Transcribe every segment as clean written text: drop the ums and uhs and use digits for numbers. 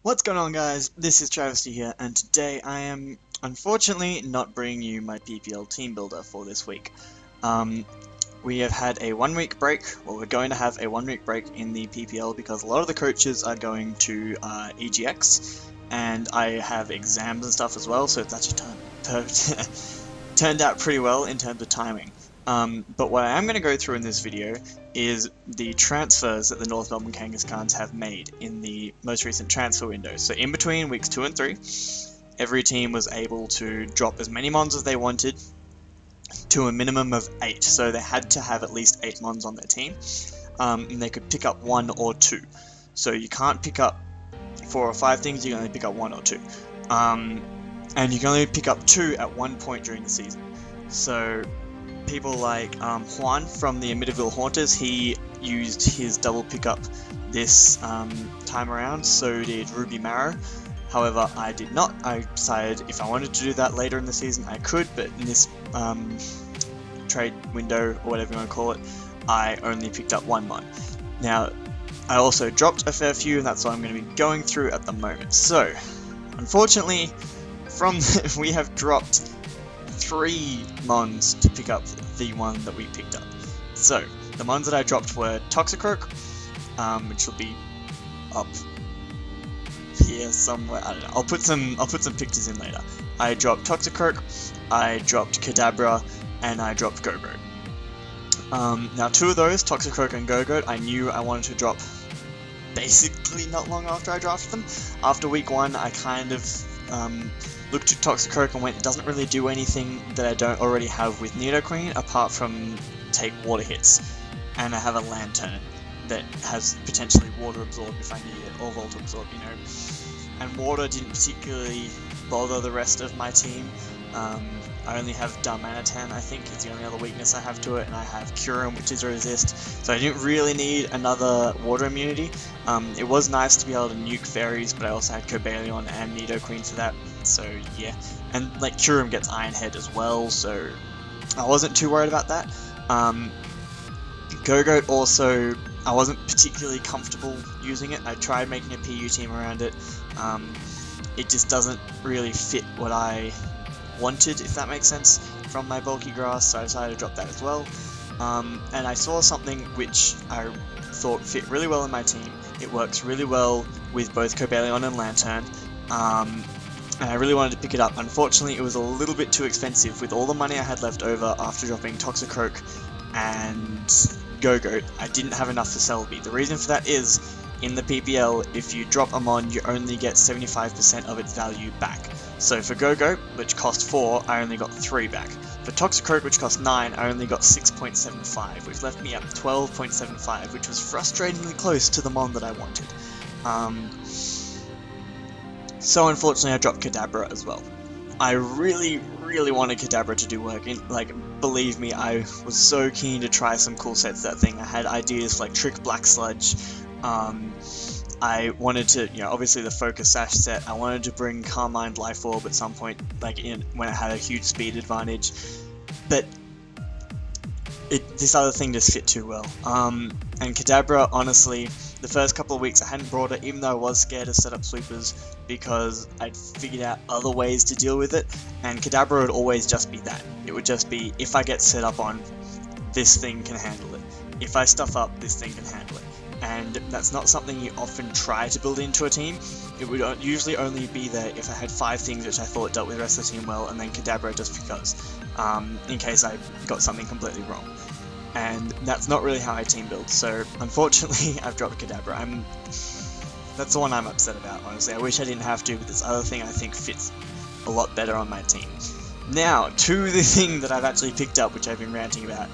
What's going on, guys? This is Travesty here, and today I am unfortunately not bringing you my PPL team builder for this week. Um, we have had a 1 week break, well, we're going to have a 1 week break in the PPL because a lot of the coaches are going to EGX, and I have exams and stuff as well, so it's actually turned out pretty well in terms of timing. But what I am going to go through in this video is the transfers that the North Melbourne Kangaskhan's have made in the most recent transfer window. So in between weeks 2 and 3, every team was able to drop as many mons as they wanted to a minimum of 8. So they had to have at least 8 mons on their team, and they could pick up 1 or 2. So you can't pick up 4 or 5 things, you can only pick up 1 or 2. And you can only pick up 2 at one point during the season. So people like Juan from the Amityville Haunters, he used his double pickup this time around, so did Ruby Marrow. However, I did not. I decided if I wanted to do that later in the season, I could, but in this trade window, or whatever you want to call it, I only picked up 1 mon. Now, I also dropped a fair few, and that's what I'm going to be going through at the moment. So, unfortunately, we have dropped 3 mons to pick up the one that we picked up. So, the mons that I dropped were Toxicroak, which will be up here somewhere. I don't know. I'll put some pictures in later. I dropped Toxicroak, I dropped Kadabra, and I dropped Go-Goat. Now 2 of those, Toxicroak and Go-Goat, I knew I wanted to drop basically not long after I drafted them. After week 1, I kind of looked at Toxicroak and went, it doesn't really do anything that I don't already have with Nidoqueen, apart from take water hits. And I have a Lantern that has potentially water absorb if I need it, or volt absorb, you know. And water didn't particularly bother the rest of my team. I only have Darmanitan, I think, is the only other weakness I have to it, and I have Curum, which is resist, so I didn't really need another water immunity. It was nice to be able to nuke fairies, but I also had Cobalion and Nidoqueen for that, so yeah. And like Curum gets Iron Head as well, so I wasn't too worried about that. Go-Goat also, I wasn't particularly comfortable using it. I tried making a PU team around it. It just doesn't really fit what I wanted, if that makes sense, from my bulky grass, so I decided to drop that as well. And I saw something which I thought fit really well in my team. It works really well with both Cobalion and Lantern, and I really wanted to pick it up. Unfortunately, it was a little bit too expensive. With all the money I had left over after dropping Toxicroak and Go-Goat, I didn't have enough for Celebi. The reason for that is, in the PPL, if you drop a mon, you only get 75% of its value back. So for Go-Goat, which cost 4, I only got 3 back. For Toxicroak, which cost 9, I only got 6.75, which left me at 12.75, which was frustratingly close to the mon that I wanted. So unfortunately I dropped Kadabra as well. I really wanted Kadabra to do work, believe me, I was so keen to try some cool sets that thing. I had ideas like Trick Black Sludge, I wanted to, obviously the Focus Sash set, I wanted to bring Carmine Life Orb at some point, when it had a huge speed advantage, but this other thing just fit too well. And Kadabra, honestly, the first couple of weeks I hadn't brought it, even though I was scared to set up sweepers, because I'd figured out other ways to deal with it, and Kadabra would always just be that. It would just be, if I get set up on, this thing can handle it. If I stuff up, this thing can handle it. And that's not something you often try to build into a team. It would usually only be there if I had 5 things which I thought dealt with the rest of the team well, and then Kadabra just because, in case I got something completely wrong. And that's not really how I team build, so unfortunately I've dropped Kadabra. That's the one I'm upset about, honestly. I wish I didn't have to, but this other thing I think fits a lot better on my team. Now, to the thing that I've actually picked up, which I've been ranting about.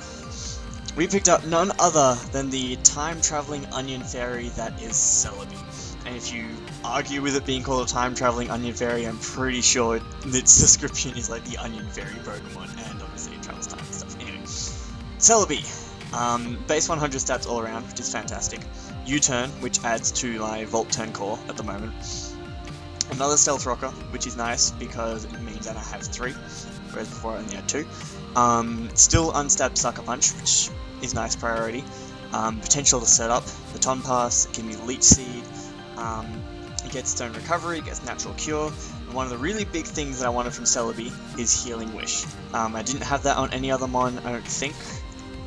We picked up none other than the time-traveling onion fairy that is Celebi. And if you argue with it being called a time-traveling onion fairy, I'm pretty sure its description is like the onion fairy Pokemon, and obviously it travels time and stuff. Anyway, Celebi. Base 100 stats all around, which is fantastic. U-turn, which adds to my Volt Turn core at the moment. Another Stealth Rocker, which is nice because it means that I have 3, whereas before I only had 2. Still unstabbed Sucker Punch, which is nice priority. Potential to set up Baton Pass, give me Leech Seed, It gets its own recovery, it gets natural cure, and one of the really big things that I wanted from Celebi is Healing Wish. I didn't have that on any other mon, I don't think.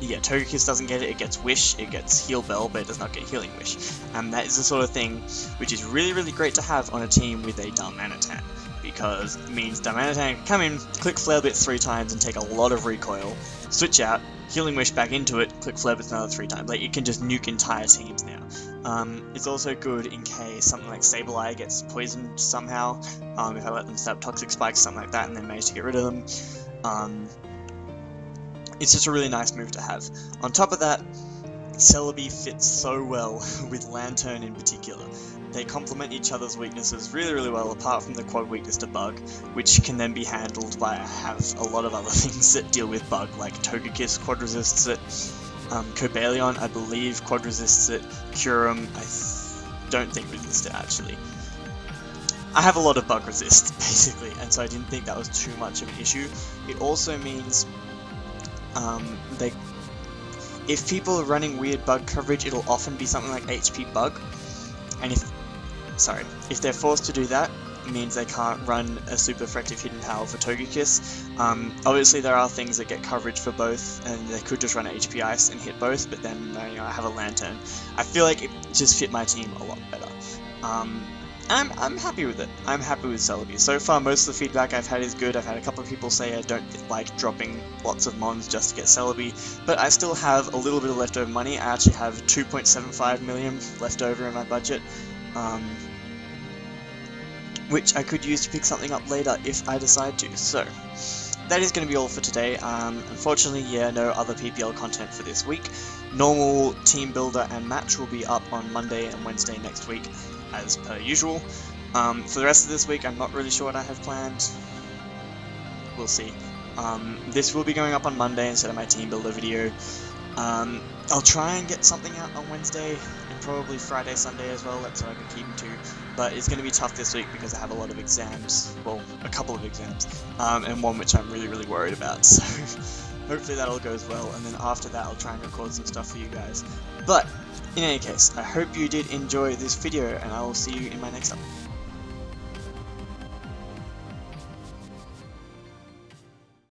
Yeah, Togekiss doesn't get it, it gets Wish, it gets Heal Bell, but it does not get Healing Wish. And that is the sort of thing which is really, really great to have on a team with a Darmanitan, because it means Darmanitan can come in, click Flare Blitz 3 times and take a lot of recoil, switch out, Healing Wish back into it, click Flare Blitz another 3 times. Like, it can just nuke entire teams now. It's also good in case something like Sableye gets poisoned somehow, if I let them set up Toxic Spikes, something like that, and then manage to get rid of them. It's just a really nice move to have. On top of that, Celebi fits so well with Lantern in particular. They complement each other's weaknesses really, really well, apart from the quad weakness to Bug, which can then be handled by a lot of other things that deal with Bug, like Togekiss quad resists it, Cobalion, I believe, quad resists it, Kyurem, I don't think resists it actually. I have a lot of Bug resist, basically, and so I didn't think that was too much of an issue. It also means if people are running weird Bug coverage, it'll often be something like HP Bug, and if they're forced to do that, it means they can't run a super effective Hidden Power for Togekiss. Obviously there are things that get coverage for both, and they could just run HP Ice and hit both, but then I have a Lantern. I feel like it just fit my team a lot better. I'm happy with it. I'm happy with Celebi. So far, most of the feedback I've had is good. I've had a couple of people say I don't like dropping lots of mons just to get Celebi, but I still have a little bit of leftover money. I actually have 2.75 million left over in my budget, which I could use to pick something up later if I decide to. So that is going to be all for today. Unfortunately, no other PPL content for this week. Normal team builder and match will be up on Monday and Wednesday next week, as per usual. For the rest of this week, I'm not really sure what I have planned. We'll see. This will be going up on Monday instead of my team builder video. I'll try and get something out on Wednesday, and probably Friday, Sunday as well, that's what I've been keeping to. But it's going to be tough this week because I have a lot of exams, well, a couple of exams, and one which I'm really, really worried about, so hopefully that all goes well, and then after that I'll try and record some stuff for you guys. But in any case, I hope you did enjoy this video, and I will see you in my next one.